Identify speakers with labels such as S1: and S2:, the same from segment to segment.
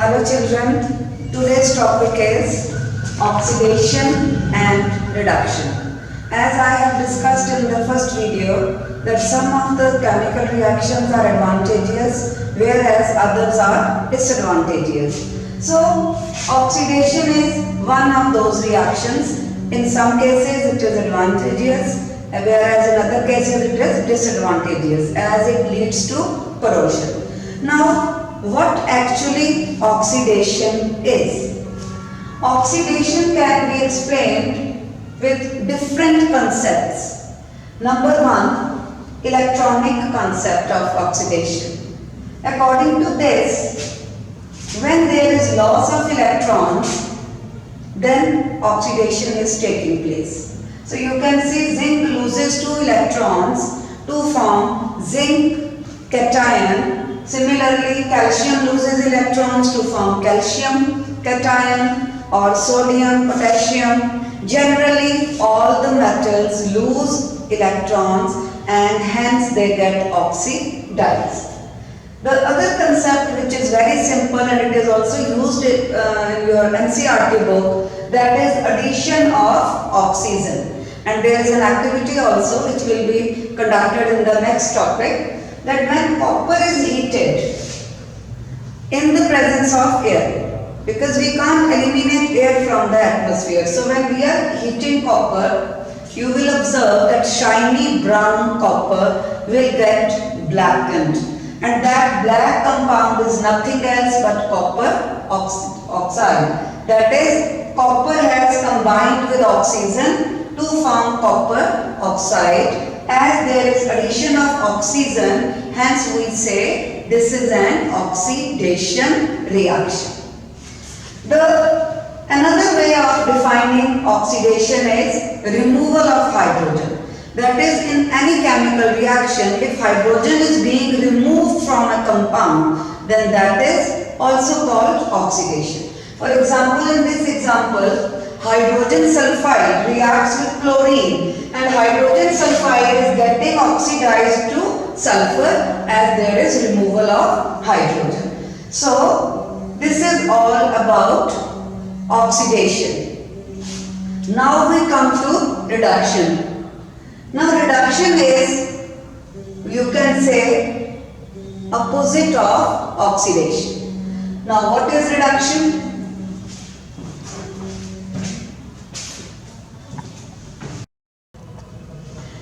S1: Hello children, today's topic is oxidation and reduction. As I have discussed in the first video that some of the chemical reactions are advantageous whereas others are disadvantageous. So oxidation is one of those reactions. In some cases it is advantageous whereas in other cases it is disadvantageous as it leads to corrosion. Now what actually oxidation is? Oxidation can be explained with different concepts. Number one, electronic concept of oxidation. According to this, when there is loss of electrons, then oxidation is taking place. So you can see zinc loses 2 electrons to form zinc cation. Similarly, calcium loses electrons to form calcium cation or sodium, potassium. Generally, all the metals lose electrons and hence they get oxidized. The other concept which is very simple and it is also used in your NCERT book, that is addition of oxygen. And there is an activity also which will be conducted in the next topic, that when copper is heated in the presence of air, because we can't eliminate air from the atmosphere. So when we are heating copper, you will observe that shiny brown copper will get blackened. And that black compound is nothing else but copper oxide. That is, copper has combined with oxygen to form copper oxide. As there is addition of oxygen, hence we say this is an oxidation reaction. Another way of defining oxidation is removal of hydrogen. That is, in any chemical reaction, if hydrogen is being removed from a compound, then that is also called oxidation. For example, in this example, hydrogen sulfide reacts with chlorine and hydrogen sulfide is getting oxidized to sulfur as there is removal of hydrogen. So, this is all about oxidation. Now we come to reduction. Now reduction is, you can say, opposite of oxidation. Now what is reduction?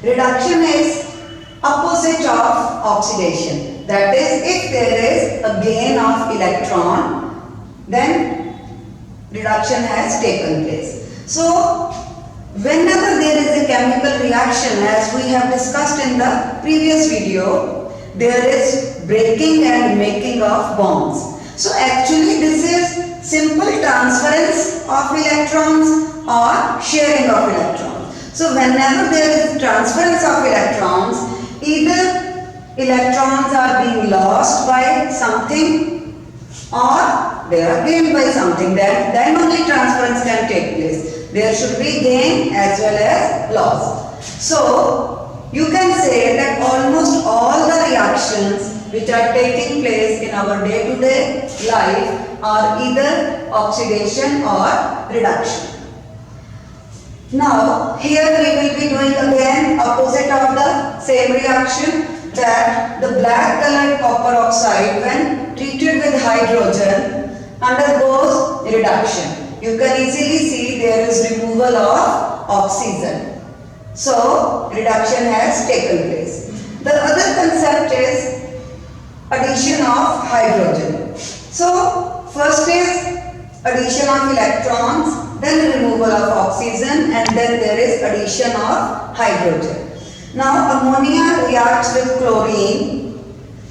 S1: Reduction is opposite of oxidation. That is, if there is a gain of electron, then reduction has taken place. So, whenever there is a chemical reaction, as we have discussed in the previous video, there is breaking and making of bonds. So, actually this is simple transference of electrons or sharing of electrons. So whenever there is transference of electrons, either electrons are being lost by something or they are gained by something. Then only transference can take place. There should be gain as well as loss. So you can say that almost all the reactions which are taking place in our day-to-day life are either oxidation or reduction. Now, here we will be doing again opposite of the same reaction, that the black colored copper oxide when treated with hydrogen undergoes reduction. You can easily see there is removal of oxygen. So, reduction has taken place. The other concept is addition of hydrogen. So, first is addition of electrons, then removal of oxygen, and then there is addition of hydrogen. Now ammonia reacts with chlorine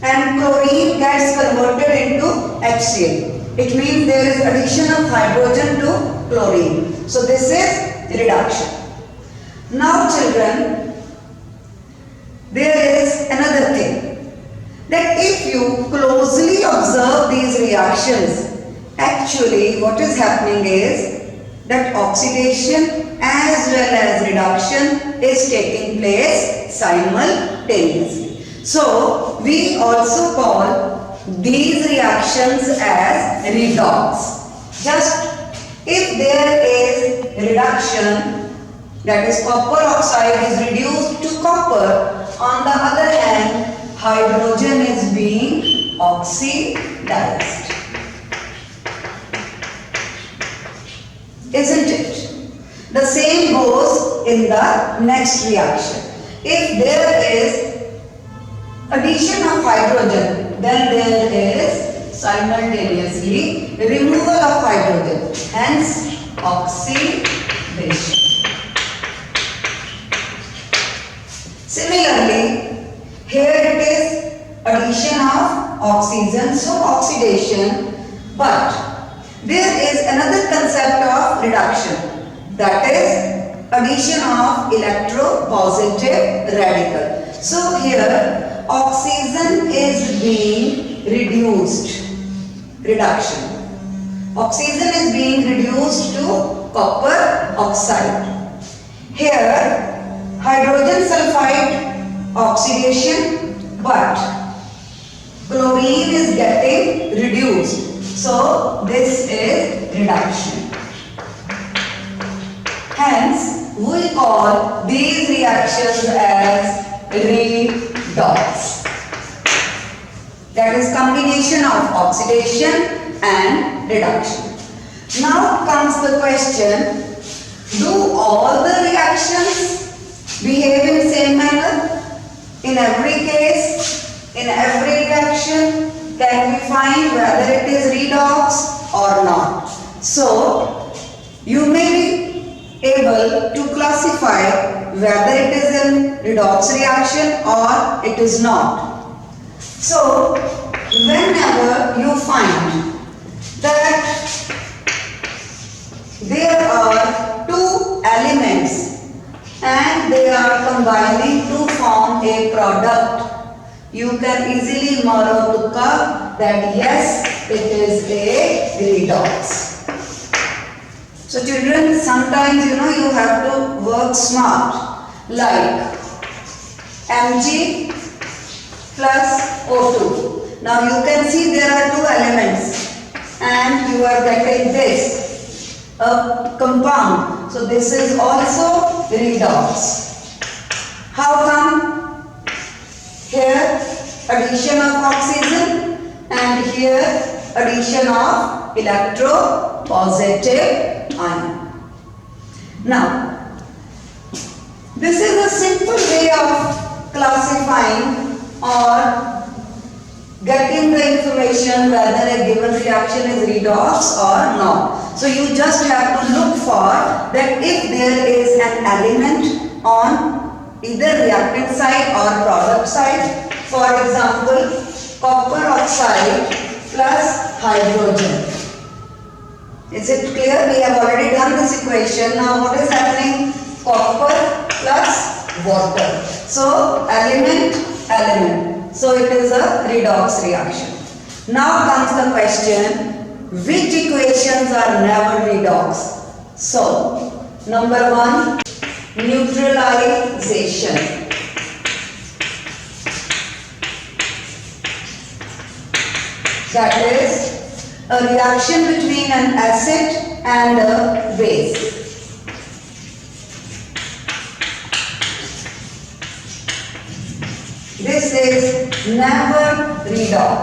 S1: and chlorine gets converted into HCl. It means there is addition of hydrogen to chlorine. So this is reduction. Now children, there is another thing, that if you closely observe these reactions, actually what is happening is that oxidation as well as reduction is taking place simultaneously. So we also call these reactions as redox. Just if there is reduction, that is copper oxide is reduced to copper, on the other hand hydrogen is being oxidized. Isn't it? The same goes in the next reaction. If there is addition of hydrogen, then there is simultaneously removal of hydrogen, hence oxidation. Similarly, here it is addition of oxygen, so oxidation, but there is another concept of reduction, that is addition of electropositive radical. So here oxygen is being reduced, reduction. Oxygen is being reduced to copper oxide. Here hydrogen sulfide oxidation, but chlorine is getting reduced. So this is reduction. Hence, we call these reactions as redox. That is combination of oxidation and reduction. Now comes the question, do all the reactions behave in same manner? In every case, in every reaction, can we find whether it is redox or not? So, you may be able to classify whether it is a redox reaction or it is not. So, whenever you find that there are two elements and they are combining to form a product, you can easily maro tukka that yes, it is a redox. So children, sometimes you have to work smart, like Mg plus O2. Now you can see there are two elements and you are getting this, a compound. So this is also redox. How come? Here addition of oxygen and here addition of electropositive ion. Now, this is a simple way of classifying or getting the information whether a given reaction is redox or not. So you just have to look for that if there is an element on either reactant side or product side. For example, copper oxide plus hydrogen. Is it clear? We have already done this equation. Now what is happening? Copper plus water. So element, element. So it is a redox reaction. Now comes the question, which equations are never redox? So, number one, neutralization. That is a reaction between an acid and a base. This is never redox.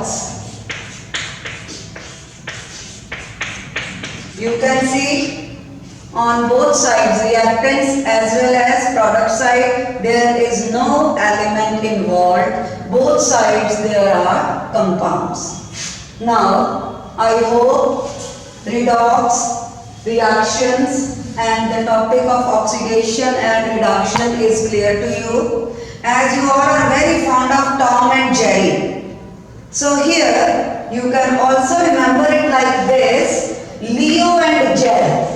S1: You can see on both sides, reactants as well as product side, there is no element involved. Both sides there are compounds. Now, I hope redox, reactions and the topic of oxidation and reduction is clear to you. As you all are very fond of Tom and Jerry. So here, you can also remember it like this, Leo and Jerry.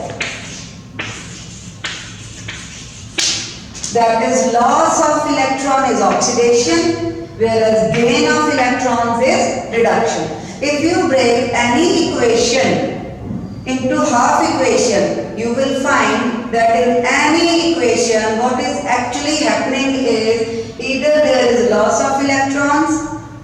S1: That is, loss of electron is oxidation, whereas gain of electrons is reduction. If you break any equation into half equation, you will find that in any equation, what is actually happening is either there is loss of electrons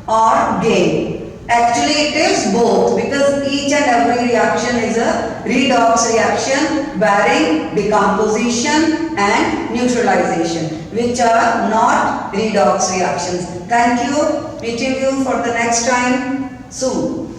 S1: or gain. Actually, it is both because each and every reaction is a redox reaction bearing decomposition and neutralization, which are not redox reactions. Thank you. Meeting you for the next time soon.